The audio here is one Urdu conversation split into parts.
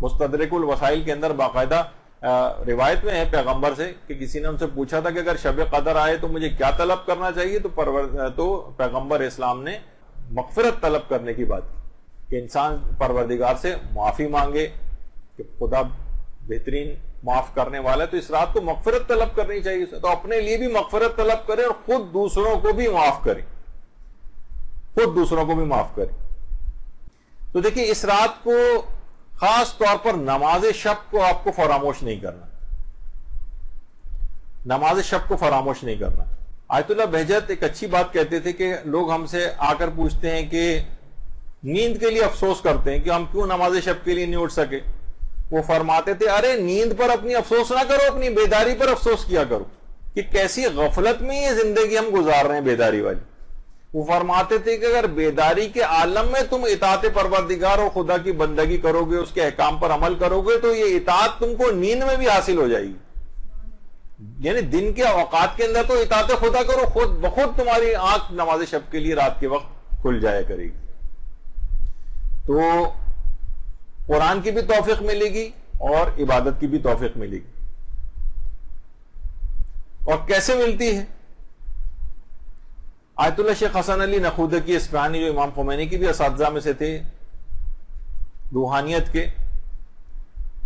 مستدرک الوسائل کے اندر باقاعدہ روایت میں ہے پیغمبر سے کہ کسی نے ان سے پوچھا تھا کہ اگر شب قدر آئے تو مجھے کیا طلب کرنا چاہیے، تو پیغمبر اسلام نے مغفرت طلب کرنے کی بات کی کہ انسان پروردگار سے معافی مانگے کہ خدا بہترین معاف کرنے والا ہے، تو اس رات کو مغفرت طلب کرنی چاہیے، تو اپنے لیے بھی مغفرت طلب کرے اور خود دوسروں کو بھی معاف کرے، خود دوسروں کو بھی معاف کرے۔ تو دیکھیں اس رات کو خاص طور پر نماز شب کو آپ کو فراموش نہیں کرنا، نماز شب کو فراموش نہیں کرنا۔ آیت اللہ بہجت ایک اچھی بات کہتے تھے کہ لوگ ہم سے آ کر پوچھتے ہیں کہ نیند کے لیے افسوس کرتے ہیں کہ ہم کیوں نماز شب کے لیے نہیں اٹھ سکے، وہ فرماتے تھے ارے نیند پر اپنی افسوس نہ کرو، اپنی بیداری پر افسوس کیا کرو کہ کیسی غفلت میں یہ زندگی ہم گزار رہے ہیں بیداری والی۔ وہ فرماتے تھے کہ اگر بیداری کے عالم میں تم اطاعت پروردگار اور خدا کی بندگی کرو گے، اس کے احکام پر عمل کرو گے، تو یہ اطاعت تم کو نیند میں بھی حاصل ہو جائے گی۔ یعنی دن کے اوقات کے اندر تو اطاعت خدا کرو، خود بخود تمہاری آنکھ نماز شب کے لیے رات کے وقت کھل جایا کرے گی۔ تو قرآن کی بھی توفیق ملے گی اور عبادت کی بھی توفیق ملے گی۔ اور کیسے ملتی ہے؟ آیت اللہ شیخ حسن علی نخودکی اصفہانی جو امام خمینی کی بھی اساتذہ میں سے تھے روحانیت کے،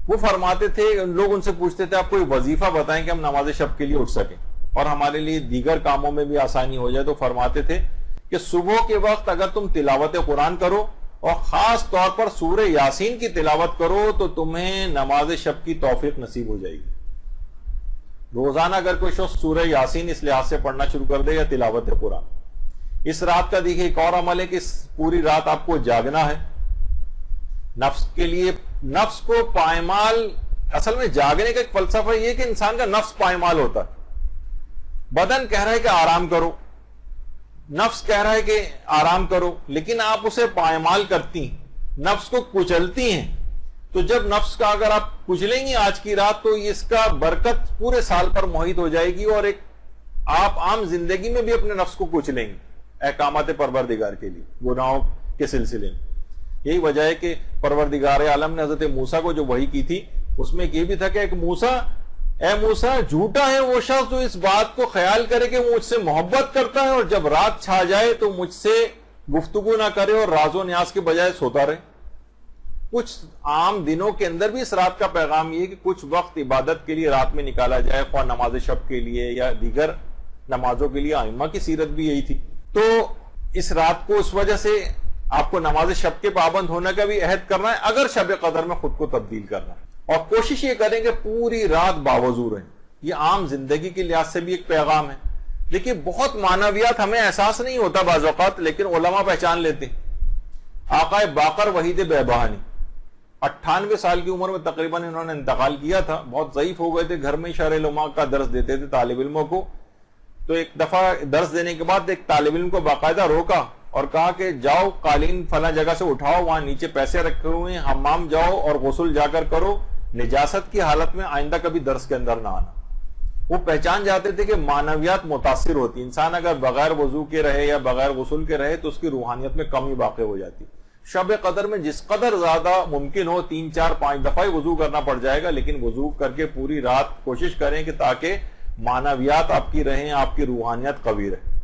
وہ فرماتے تھے، لوگ ان سے پوچھتے تھے آپ کوئی وظیفہ بتائیں کہ ہم نماز شب کے لیے اٹھ سکیں اور ہمارے لیے دیگر کاموں میں بھی آسانی ہو جائے، تو فرماتے تھے کہ صبح کے وقت اگر تم تلاوت قرآن کرو اور خاص طور پر سورہ یاسین کی تلاوت کرو تو تمہیں نماز شب کی توفیق نصیب ہو جائے گی۔ روزانہ اگر کوئی شخص سورہ یاسین اس لحاظ سے پڑھنا شروع کر دے یا تلاوت قرآن، اس رات کا دیکھیں ایک اور عمل ہے کہ پوری رات آپ کو جاگنا ہے نفس کے لیے، نفس کو پائمال، اصل میں جاگنے کا ایک فلسفہ یہ کہ انسان کا نفس پائمال ہوتا ہے، بدن کہہ رہا ہے کہ آرام کرو، نفس کہہ رہا ہے کہ آرام کرو، لیکن آپ اسے پائمال کرتی ہیں، نفس کو کچلتی ہیں۔ تو جب نفس کا اگر آپ کچلیں گی آج کی رات تو اس کا برکت پورے سال پر محیط ہو جائے گی، اور ایک آپ عام زندگی میں بھی اپنے نفس کو کچلیں گے احکامات پروردگار کے لیے گناہوں کے سلسلے میں۔ یہی وجہ ہے کہ پروردگار عالم نے حضرت موسیٰ کو جو وحی کی تھی اس میں یہ بھی تھا کہ اے موسیٰ جھوٹا ہے وہ شخص جو اس بات کو خیال کرے کہ مجھ سے محبت کرتا ہے اور جب رات چھا جائے تو مجھ سے گفتگو نہ کرے اور راز و نیاز کے بجائے سوتا رہے۔ کچھ عام دنوں کے اندر بھی اس رات کا پیغام یہ ہے کہ کچھ وقت عبادت کے لیے رات میں نکالا جائے، خواہ نماز شب کے لیے یا دیگر نمازوں کے لیے۔ ائمہ کی سیرت بھی یہی تھی۔ تو اس رات کو اس وجہ سے آپ کو نماز شب کے پابند ہونے کا بھی عہد کرنا ہے، اگر شب قدر میں خود کو تبدیل کرنا ہے، اور کوشش یہ کریں کہ پوری رات باوضو رہیں۔ یہ عام زندگی کے لحاظ سے بھی ایک پیغام ہے۔ دیکھیے بہت معنویات ہمیں احساس نہیں ہوتا بعض اوقات، لیکن علماء پہچان لیتے ہیں۔ آقا باقر وحید بہبہانی 98 سال کی عمر میں تقریباً انہوں نے انتقال کیا تھا، بہت ضعیف ہو گئے تھے، گھر میں شرح العلماء کا درس دیتے تھے طالب علموں کو۔ تو ایک دفعہ درس دینے کے بعد ایک طالب علم کو باقاعدہ روکا اور کہا کہ جاؤ قالین فلاں جگہ سے اٹھاؤ، وہاں نیچے پیسے رکھے ہوئے ہیں، حمام جاؤ اور غسل جا کر کرو، نجاست کی حالت میں آئندہ کبھی درس کے اندر نہ آنا۔ وہ پہچان جاتے تھے کہ معنویات متاثر ہوتی، انسان اگر بغیر وضو کے رہے یا بغیر غسل کے رہے تو اس کی روحانیت میں کمی واقع ہو جاتی۔ شب قدر میں جس قدر زیادہ ممکن ہو 3 4 5 دفعہ وضو کرنا پڑ جائے گا، لیکن وضو کر کے پوری رات کوشش کریں کہ تاکہ معنویات آپ کی رہیں، آپ کی روحانیت قوی رہے۔